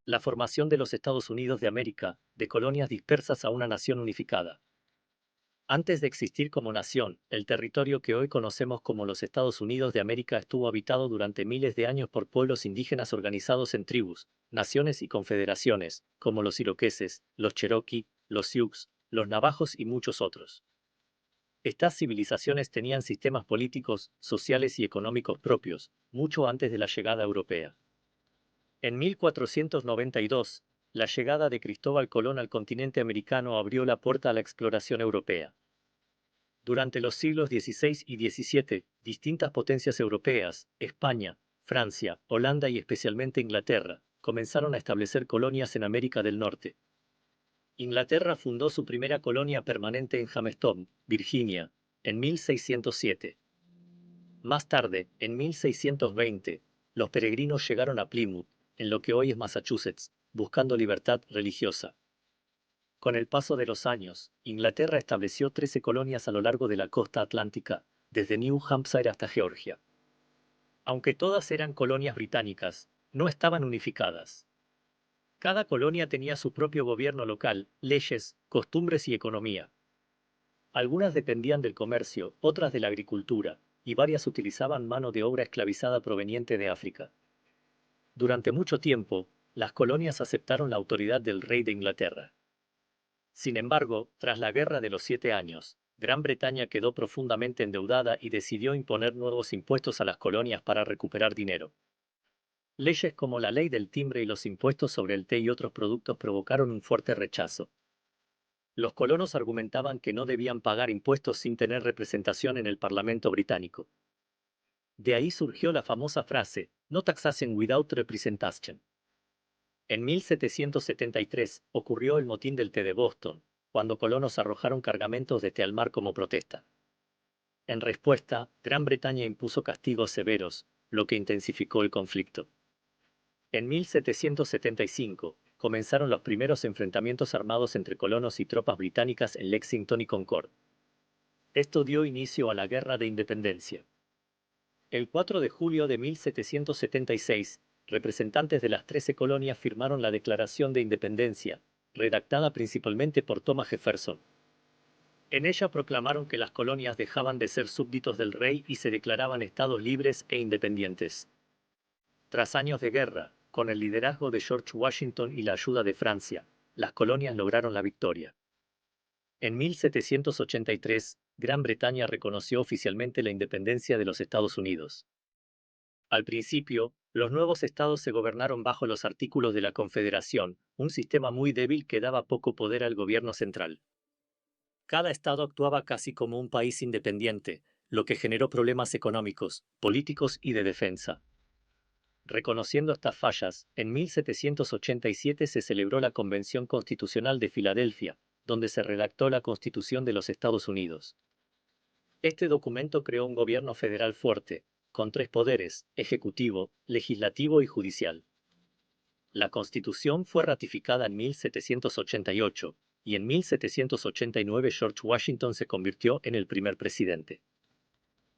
La formación de los Estados Unidos de América, de colonias dispersas a una nación unificada. Antes de existir como nación, el territorio que hoy conocemos como los Estados Unidos de América estuvo habitado durante miles de años por pueblos indígenas organizados en tribus, naciones y confederaciones, como los iroqueses, los cherokee, los sioux, los navajos y muchos otros. Estas civilizaciones tenían sistemas políticos, sociales y económicos propios, mucho antes de la llegada europea. En 1492, la llegada de Cristóbal Colón al continente americano abrió la puerta a la exploración europea. Durante los siglos XVI y XVII, distintas potencias europeas, España, Francia, Holanda y especialmente Inglaterra, comenzaron a establecer colonias en América del Norte. Inglaterra fundó su primera colonia permanente en Jamestown, Virginia, en 1607. Más tarde, en 1620, los peregrinos llegaron a Plymouth, en lo que hoy es Massachusetts, buscando libertad religiosa. Con el paso de los años, Inglaterra estableció 13 colonias a lo largo de la costa atlántica, desde New Hampshire hasta Georgia. Aunque todas eran colonias británicas, no estaban unificadas. Cada colonia tenía su propio gobierno local, leyes, costumbres y economía. Algunas dependían del comercio, otras de la agricultura, y varias utilizaban mano de obra esclavizada proveniente de África. Durante mucho tiempo, las colonias aceptaron la autoridad del rey de Inglaterra. Sin embargo, tras la Guerra de los 7 años, Gran Bretaña quedó profundamente endeudada y decidió imponer nuevos impuestos a las colonias para recuperar dinero. Leyes como la ley del timbre y los impuestos sobre el té y otros productos provocaron un fuerte rechazo. Los colonos argumentaban que no debían pagar impuestos sin tener representación en el Parlamento británico. De ahí surgió la famosa frase, "No taxation without representation". En 1773 ocurrió el motín del té de Boston, cuando colonos arrojaron cargamentos de té al mar como protesta. En respuesta, Gran Bretaña impuso castigos severos, lo que intensificó el conflicto. En 1775, comenzaron los primeros enfrentamientos armados entre colonos y tropas británicas en Lexington y Concord. Esto dio inicio a la Guerra de Independencia. El 4 de julio de 1776, representantes de las 13 colonias firmaron la Declaración de Independencia, redactada principalmente por Thomas Jefferson. En ella proclamaron que las colonias dejaban de ser súbditos del rey y se declaraban estados libres e independientes. Tras años de guerra, con el liderazgo de George Washington y la ayuda de Francia, las colonias lograron la victoria. En 1783, Gran Bretaña reconoció oficialmente la independencia de los Estados Unidos. Al principio, los nuevos estados se gobernaron bajo los artículos de la Confederación, un sistema muy débil que daba poco poder al gobierno central. Cada estado actuaba casi como un país independiente, lo que generó problemas económicos, políticos y de defensa. Reconociendo estas fallas, en 1787 se celebró la Convención Constitucional de Filadelfia, donde se redactó la Constitución de los Estados Unidos. Este documento creó un gobierno federal fuerte, con 3 poderes, ejecutivo, legislativo y judicial. La Constitución fue ratificada en 1788, y en 1789 George Washington se convirtió en el primer presidente.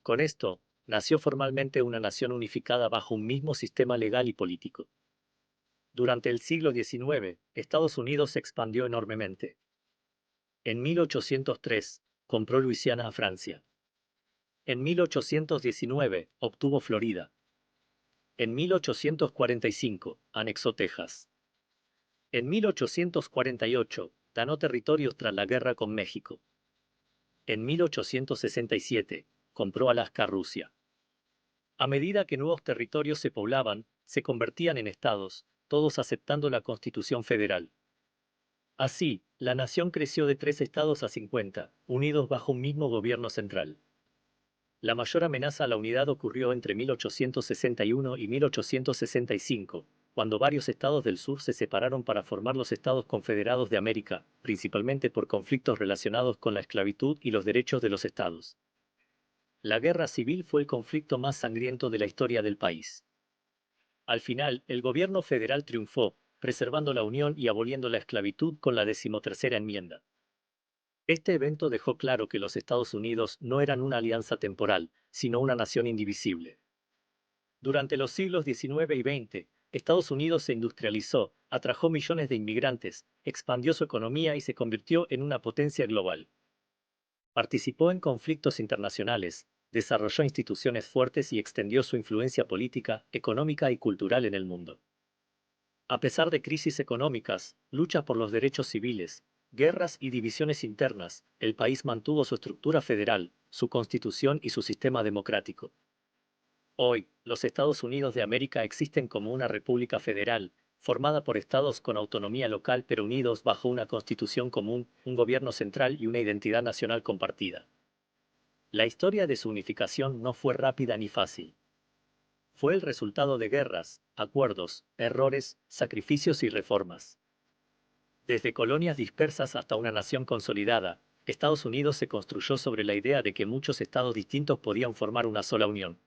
Con esto, nació formalmente una nación unificada bajo un mismo sistema legal y político. Durante el siglo XIX, Estados Unidos se expandió enormemente. En 1803, compró Luisiana a Francia. En 1819, obtuvo Florida. En 1845, anexó Texas. En 1848, ganó territorios tras la guerra con México. En 1867, compró Alaska a Rusia. A medida que nuevos territorios se poblaban, se convertían en estados, todos aceptando la Constitución Federal. Así, la nación creció de 3 estados a 50, unidos bajo un mismo gobierno central. La mayor amenaza a la unidad ocurrió entre 1861 y 1865, cuando varios estados del sur se separaron para formar los Estados Confederados de América, principalmente por conflictos relacionados con la esclavitud y los derechos de los estados. La guerra civil fue el conflicto más sangriento de la historia del país. Al final, el gobierno federal triunfó, preservando la unión y aboliendo la esclavitud con la 13ª enmienda. Este evento dejó claro que los Estados Unidos no eran una alianza temporal, sino una nación indivisible. Durante los siglos XIX y XX, Estados Unidos se industrializó, atrajo millones de inmigrantes, expandió su economía y se convirtió en una potencia global. Participó en conflictos internacionales, desarrolló instituciones fuertes y extendió su influencia política, económica y cultural en el mundo. A pesar de crisis económicas, luchas por los derechos civiles, guerras y divisiones internas, el país mantuvo su estructura federal, su constitución y su sistema democrático. Hoy, los Estados Unidos de América existen como una república federal, formada por estados con autonomía local pero unidos bajo una constitución común, un gobierno central y una identidad nacional compartida. La historia de su unificación no fue rápida ni fácil. Fue el resultado de guerras, acuerdos, errores, sacrificios y reformas. Desde colonias dispersas hasta una nación consolidada, Estados Unidos se construyó sobre la idea de que muchos estados distintos podían formar una sola unión.